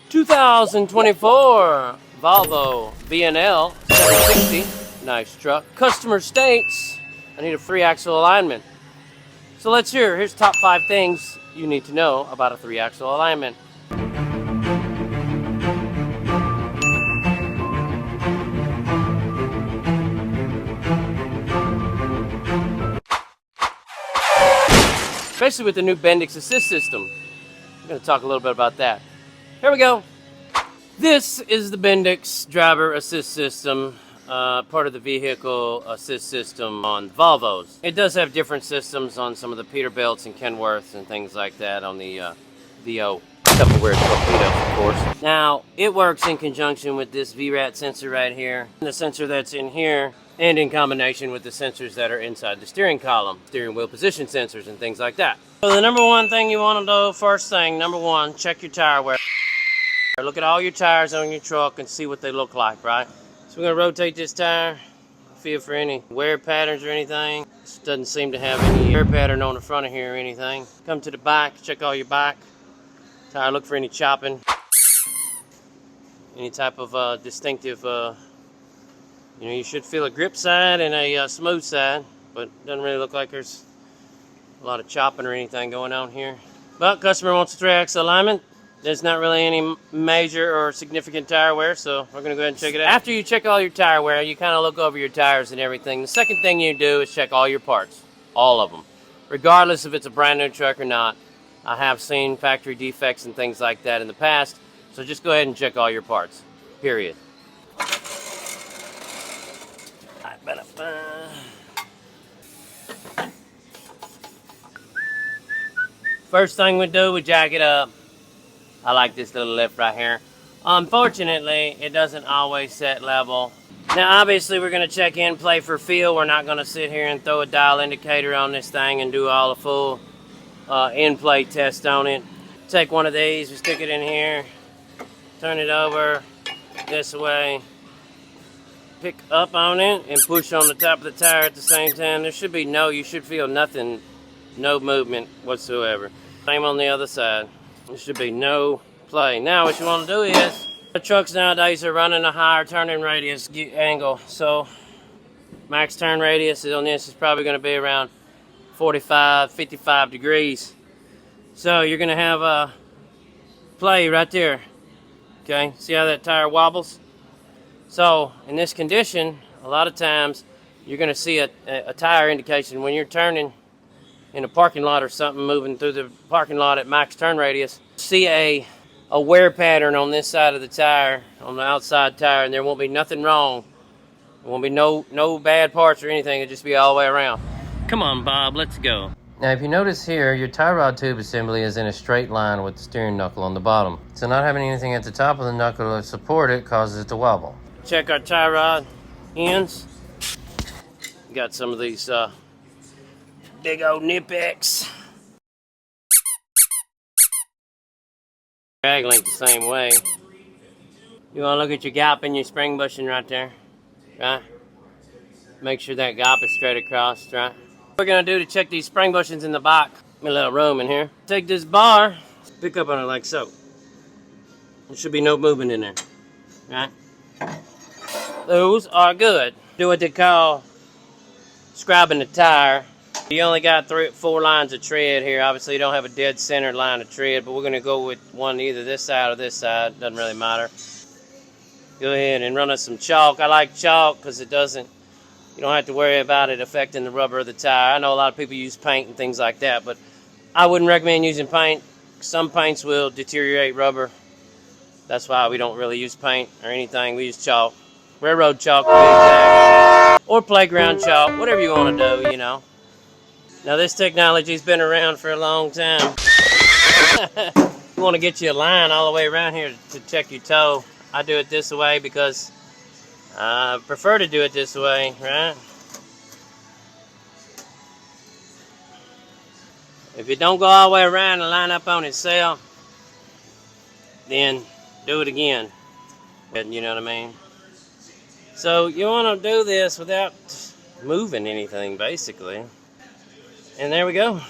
2024 Volvo VNL 760. Nice truck. Customer states, I need a 3-axle alignment. So let's hear. Here's top 5 things you need to know about a 3-axle alignment. Especially with the new Bendix Assist system. I'm going to talk a little bit about that. Here we go. This is the Bendix Driver Assist System, part of the Vehicle Assist System on Volvos. It does have different systems on some of the Peterbilts and Kenworths and things like that on the VO. Couple weird torpedoes, of course. Now, it works in conjunction with this VRAT sensor right here, the sensor that's in here, and in combination with the sensors that are inside the steering column, steering wheel position sensors and things like that. So the number one thing you want to do, first thing, number one, check your tire wear. Look at all your tires on your truck and see what they look like, right? So we're going to rotate this tire, feel for any wear patterns or anything. This doesn't seem to have any wear pattern on the front of here or anything. Come to the back, check all your back. Tire, look for any chopping. Any type of distinctive, you should feel a grip side and a smooth side, but it doesn't really look like there's a lot of chopping or anything going on here. But customer wants a 3-axle alignment. There's not really any major or significant tire wear, so we're going to go ahead and check it out. After you check all your tire wear, you kind of look over your tires and everything. The second thing you do is check all your parts, all of them, regardless if it's a brand new truck or not. I have seen factory defects and things like that in the past, so just go ahead and check all your parts, period. First thing we do, we jack it up. I like this little lift right here. Unfortunately, it doesn't always set level. Now, obviously, we're going to check in, play for feel. We're not going to sit here and throw a dial indicator on this thing and do all the full in-play test on it. Take one of these, we stick it in here, turn it over this way, pick up on it, and push on the top of the tire at the same time. There should be you should feel nothing, no movement whatsoever. Same on the other side. There should be no play. Now what you want to do is, the trucks nowadays are running a higher turning radius angle. So max turn radius on this is probably going to be around 45, 55 degrees. So you're going to have a play right there. Okay, see how that tire wobbles? So in this condition, a lot of times you're going to see a tire indication when you're turning in a parking lot or something, moving through the parking lot at max turn radius. See a wear pattern on this side of the tire, on the outside tire, and there won't be nothing wrong. There won't be no bad parts or anything. It'll just be all the way around. Come on, Bob, let's go. Now, if you notice here, your tie rod tube assembly is in a straight line with the steering knuckle on the bottom. So not having anything at the top of the knuckle to support it causes it to wobble. Check our tie rod ends. Got some of these big old Nipex. Drag link the same way. You want to look at your gap in your spring bushing right there, right? Make sure that gap is straight across, right? What we're going to do to check these spring bushings in the back, a little room in here. Take this bar, pick up on it like so. There should be no movement in there, right? Those are good. Do what they call scribing the tire. You only got 4 lines of tread here. Obviously, you don't have a dead center line of tread, but we're going to go with one either this side or this side. Doesn't really matter. Go ahead and run us some chalk. I like chalk because you don't have to worry about it affecting the rubber of the tire. I know a lot of people use paint and things like that, but I wouldn't recommend using paint. Some paints will deteriorate rubber. That's why we don't really use paint or anything. We use chalk. Railroad chalk, to be exact. Or playground chalk, whatever you want to do, Now, this technology's been around for a long time. You want to get you a line all the way around here to check your toe. I do it this way because I prefer to do it this way, right? If it don't go all the way around and line up on itself, then do it again. You know what I mean? So you want to do this without moving anything, basically. And there we go.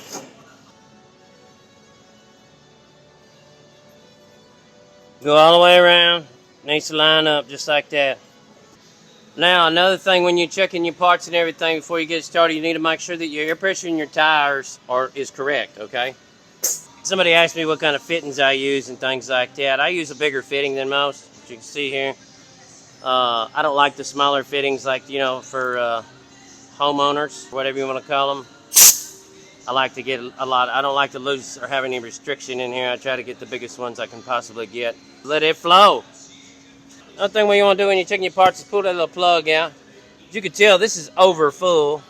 Go all the way around. Needs to line up just like that. Now, another thing when you're checking your parts and everything before you get started, you need to make sure that your air pressure in your tires is correct, okay? Somebody asked me what kind of fittings I use and things like that. I use a bigger fitting than most, as you can see here. I don't like the smaller fittings like, you know, for homeowners, whatever you want to call them. I like to get a lot. I don't like to lose or have any restriction in here. I try to get the biggest ones I can possibly get. Let it flow. Another thing what you want to do when you're checking your parts is pull that little plug out. As you can tell, this is over full.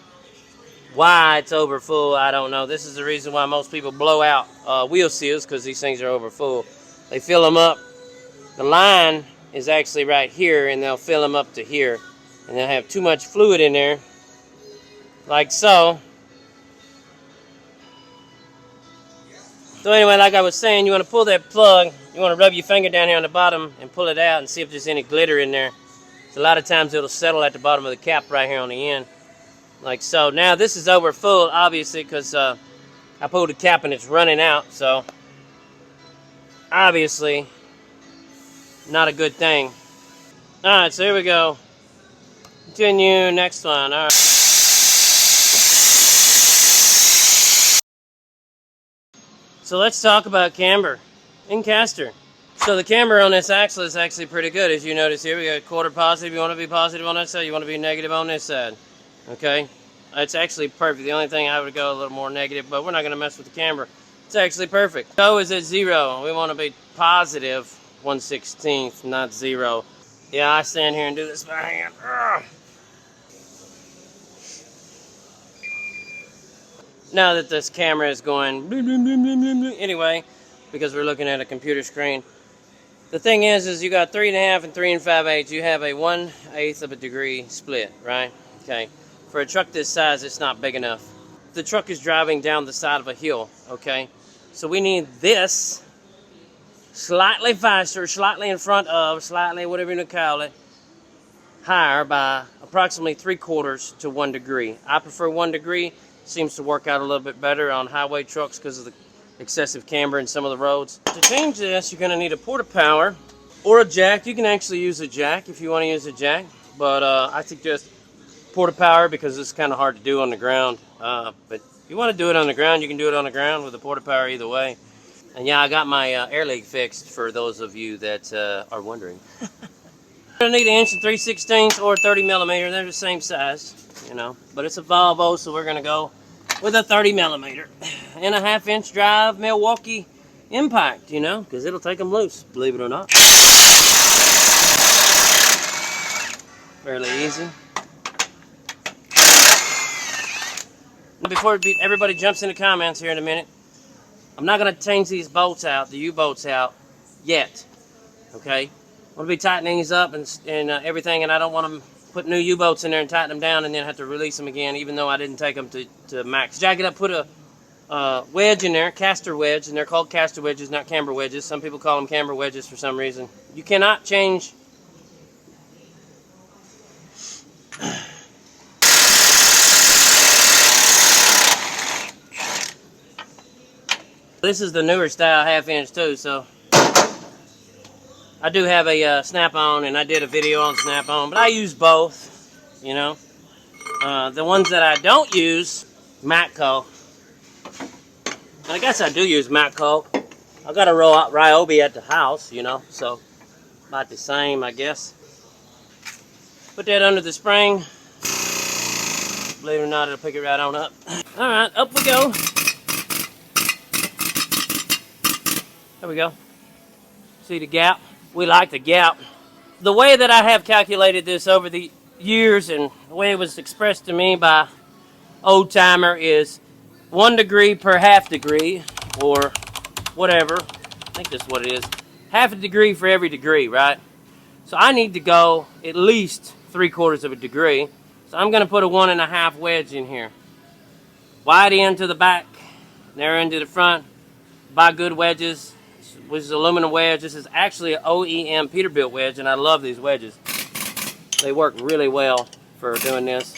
Why it's over full, I don't know. This is the reason why most people blow out wheel seals, because these things are over full. They fill them up. The line is actually right here, and they'll fill them up to here. And they'll have too much fluid in there, like so. So anyway, like I was saying, you want to pull that plug. You want to rub your finger down here on the bottom and pull it out and see if there's any glitter in there. So a lot of times it'll settle at the bottom of the cap right here on the end. Like so. Now this is over full, obviously, because I pulled the cap and it's running out. So obviously not a good thing. Alright, so here we go. Continue, next one. Alright. So let's talk about camber and caster. So the camber on this axle is actually pretty good. As you notice here, we got quarter positive. You want to be positive on that side, you want to be negative on this side. Okay? It's actually perfect. The only thing I would go a little more negative, but we're not going to mess with the camber. It's actually perfect. Go is at 0. We want to be positive 1/16, not 0. Yeah, I stand here and do this by hand. Ugh. Now that this camera is going anyway, because we're looking at a computer screen. The thing is you got 3.5 and 3 5/8. You have a 1/8 of a degree split, right? Okay. For a truck this size, it's not big enough. The truck is driving down the side of a hill, okay? So we need this slightly faster, slightly in front of, slightly whatever you want to call it, higher by approximately 3/4 to 1 degree. I prefer 1 degree. Seems to work out a little bit better on highway trucks because of the excessive camber in some of the roads. To change this, you're going to need a port of power or a jack. You can actually use a jack if you want to use a jack, but I suggest port of power because it's kind of hard to do on the ground. But if you want to do it on the ground, you can do it on the ground with a port of power either way. And yeah, I got my air leak fixed for those of you that are wondering. You're going to need 1 3/16 or 30 millimeter. They're the same size, you know, but it's a Volvo, so we're going to go with a 30 millimeter and a 1/2 inch drive Milwaukee impact, you know, because it'll take them loose, believe it or not. Fairly easy. Before everybody jumps in the comments here in a minute, I'm not going to change these bolts out, the U-bolts out, yet. Okay? I'm going to be tightening these up and everything, and I don't want to put new U-bolts in there and tighten them down and then have to release them again, even though I didn't take them to max. Jack it up, put a wedge in there, caster wedge, and they're called caster wedges, not camber wedges. Some people call them camber wedges for some reason. You cannot change... This is the newer style 1/2 inch too, so I do have a snap-on, and I did a video on snap-on, but I use both, you know. The ones that I don't use, Matco. I guess I do use Matco. I got a Ryobi at the house, you know, so about the same, I guess. Put that under the spring. Believe it or not, it'll pick it right on up. All right, up we go. There we go. See the gap? We like the gap. The way that I have calculated this over the years and the way it was expressed to me by old timer is 1 degree per 1/2 degree, or whatever. I think that's what it is. 1/2 degree for every degree, right? So I need to go at least 3/4 of a degree. So I'm going to put a 1 1/2 wedge in here. Wide end to the back, narrow end to the front. Buy good wedges. Which is aluminum wedge. This is actually an OEM Peterbilt wedge, and I love these wedges. They work really well for doing this.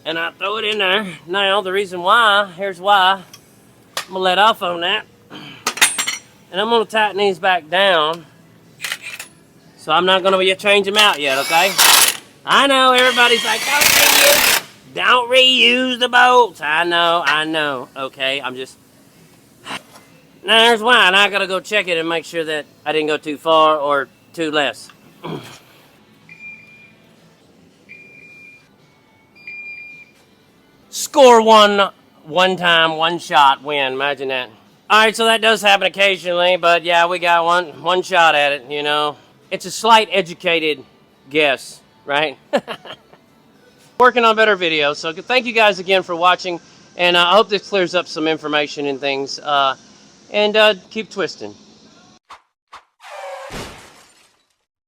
And I throw it in there. Now, the reason why, here's why. I'm going to let off on that. And I'm going to tighten these back down. So I'm not going to change them out yet, okay? I know everybody's like, don't reuse the bolts. I know. Okay, I'm just... Now there's why, and I got to go check it and make sure that I didn't go too far or too less. Score one time, one shot, win. Imagine that. All right, so that does happen occasionally, but yeah, we got one shot at it, you know. It's a slight educated guess, right? Working on better videos, so thank you guys again for watching, and I hope this clears up some information and things, and keep twisting.